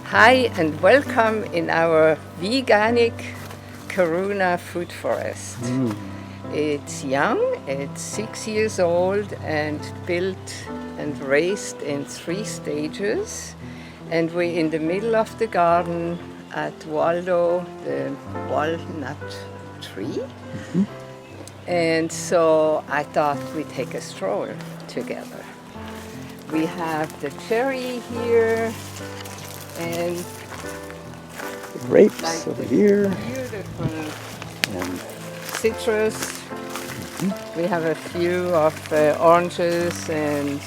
Hi and welcome in our veganic Karuna food forest. It's young, it's 6 years old and built and raised in 3 stages. And we're in the middle of the garden at Waldo, the walnut tree. And so I thought we'd take a stroll together. We have the cherry here and the grapes over here. Beautiful And citrus. We have a few of oranges and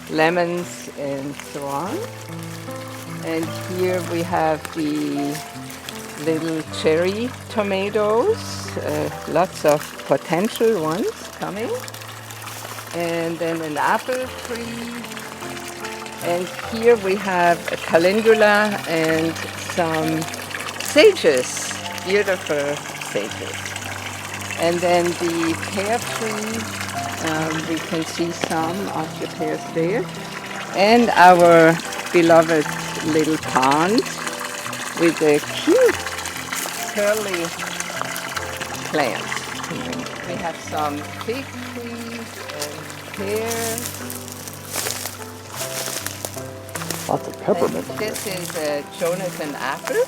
lemons and so on. And here we have the little cherry tomatoes, lots of potential ones coming. And then an apple tree. And here we have a calendula and some sages, beautiful sages. And then the pear tree, we can see some of the pears there. And our beloved little pond with the cute curly plants. We have some fig trees and pears. lots of peppermint. And this is a Jonathan apple.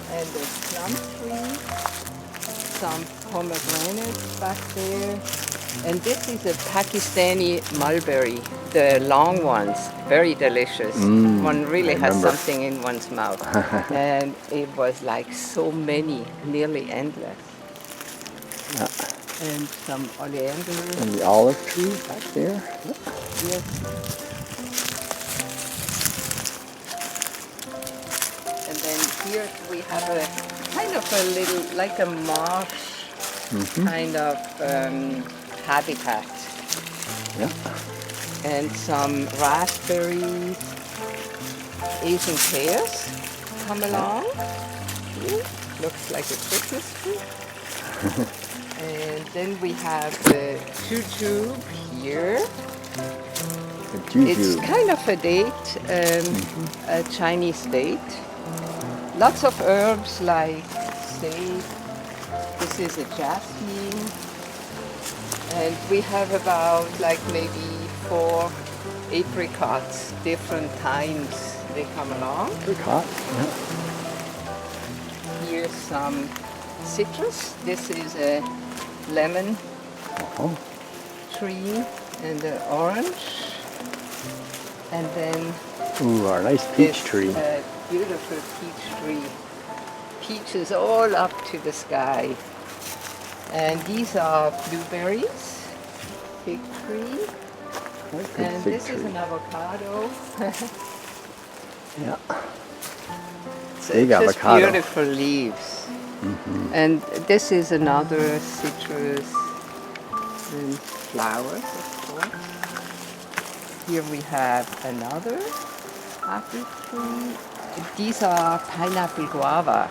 And a plum tree. Some pomegranates back there. And this is a Pakistani mulberry, the long ones, very delicious. One really has something in one's mouth. And it was like so many, nearly endless. And some oleander. And the olive tree back there. Yes. And then here we have a kind of a little, like a marsh kind of habitat. Yeah. And some raspberries, Asian pears come along. Looks like a Christmas tree. And then we have the jujube here. It's kind of a date, a Chinese date. Lots of herbs like sage. This is a jasmine. And we have about like maybe 4 apricots, different times they come along. Apricot, yeah. Here's some citrus. This is a lemon tree and an orange. And then Ooh, our nice peach tree. A beautiful peach tree. Peaches all up to the sky. And these are blueberries, fig tree, and this is an avocado. Yeah. So Big it's just avocado. beautiful leaves. And this is another citrus and flowers, of course. Here we have another apple tree. These are pineapple guava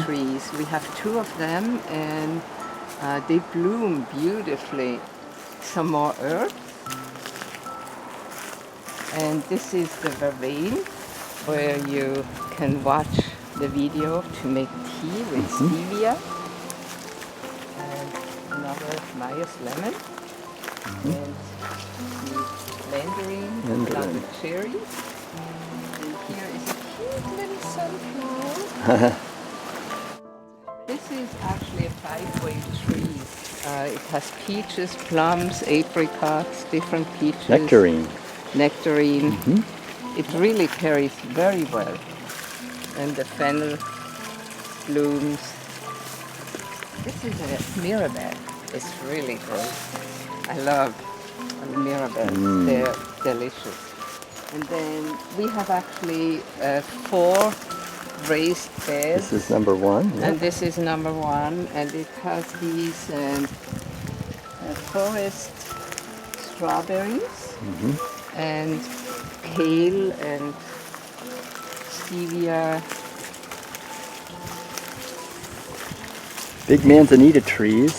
trees. We have 2 of them and they bloom beautifully. Some more herbs. And this is the vervain where you can watch the video to make tea with stevia. And another Maya's lemon. And the mandarin, another cherry. And here is a cute little sunflower. This is actually a 5-way tree. It has peaches, plums, apricots, different peaches. Nectarine. Nectarine. It really carries very well. And the fennel blooms. This is a mirabelle. It's really great. I love mirabelles. They're delicious. And then we have actually 4 raised beds. This is number 1. And this is number 1. And it has these forest strawberries and kale and stevia. Big manzanita trees.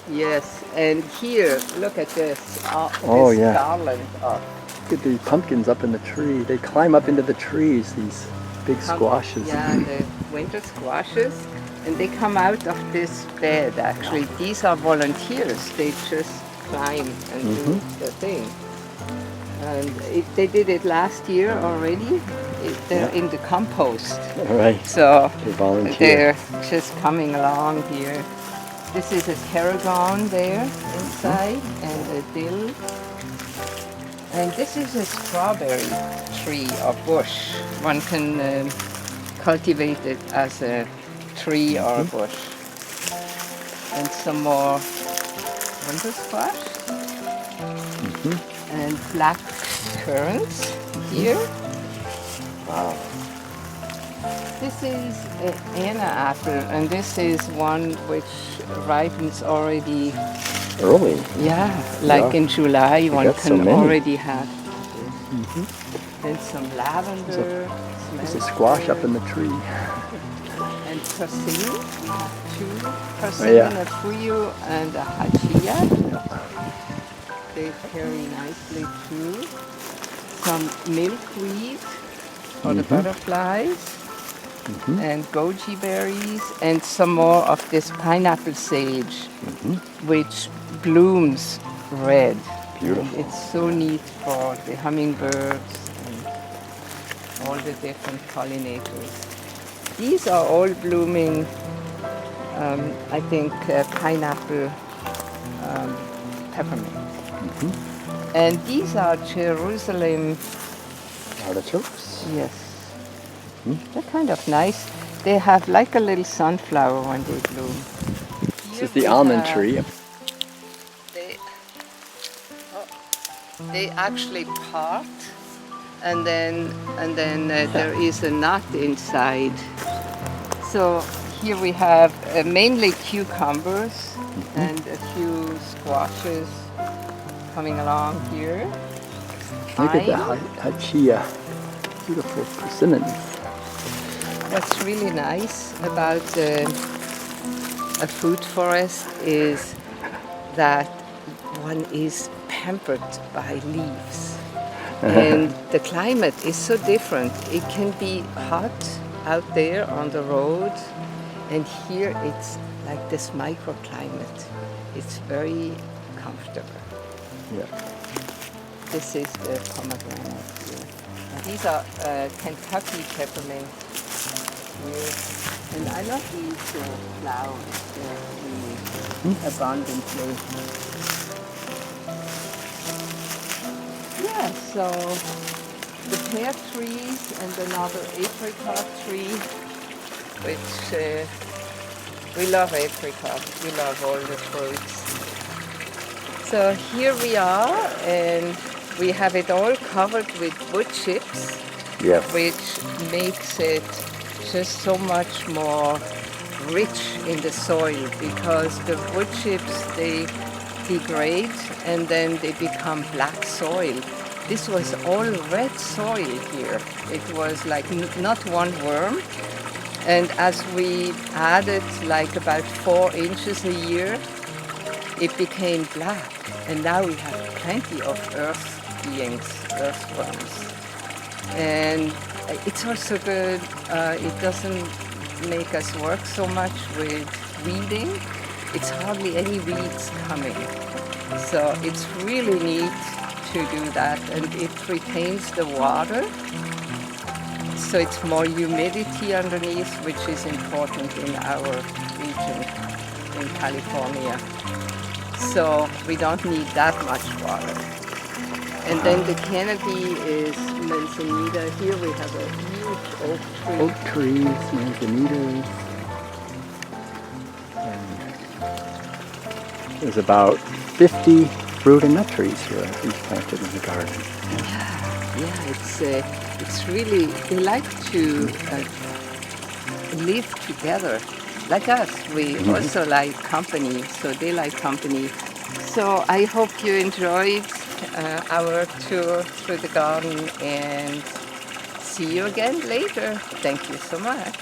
Yes, and here, look at this. Oh, this yeah. garland of Look at these pumpkins up in the tree. They climb up into the trees, these big squashes. Yeah, the winter squashes. And they come out of this bed, actually. These are volunteers. They just climb and do the thing. And they did it last year already. They're in the compost. Right. So They volunteer. they're just coming along here. This is a tarragon there inside and a dill. And this is a strawberry tree or bush. One can cultivate it as a tree or a bush. And some more winter squash. And black currants here. Wow. This is an Anna apple, and this is one which ripens already. Early. Yeah, like in July, one got so can many. already have. And some lavender. There's a squash up in the tree. And persimmon. We have two persimmon, a fuyu and a hachia. They carry nicely too. Some milkweed for the butterflies. And goji berries, and some more of this pineapple sage, which blooms red. Beautiful. It's so neat for the hummingbirds and all the different pollinators. These are all blooming, I think, pineapple peppermint. And these are Jerusalem. Artichokes. Yes. They're kind of nice. They have like a little sunflower when they bloom. This is the almond tree. They actually part, and then there is a nut inside. So here we have mainly cucumbers and a few squashes coming along here. Look at the hachia. Beautiful persimmons. What's really nice about a food forest is that one is pampered by leaves. And the climate is so different. It can be hot out there on the road, and here it's like this microclimate. It's very comfortable. Yeah. This is the pomegranate here. These are Kentucky peppermint here. And I love these flowers really abundantly. Yeah, so the pear trees and another apricot tree, which we love apricots, we love all the fruits. So here we are, and we have it all covered with wood chips, Yes. which makes it just so much more rich in the soil, because the wood chips, they degrade and then they become black soil. This was all red soil here. It was like not one worm. And as we added like about 4 inches a year, it became black. And now we have plenty of earth beings, earthworms. And it's also good, it doesn't make us work so much with weeding. It's hardly any weeds coming. So it's really neat to do that, and it retains the water. So it's more humidity underneath, which is important in our region in California. So we don't need that much water. And then the canopy is manzanita. Here we have a huge oak tree. Oak trees, manzanitas. And there's about 50 fruit and nut trees here we've planted in the garden. Yeah, it's really, they like to live together. Like us, we also like company, so they like company. So I hope you enjoyed our tour through the garden, and see you again later. Thank you so much.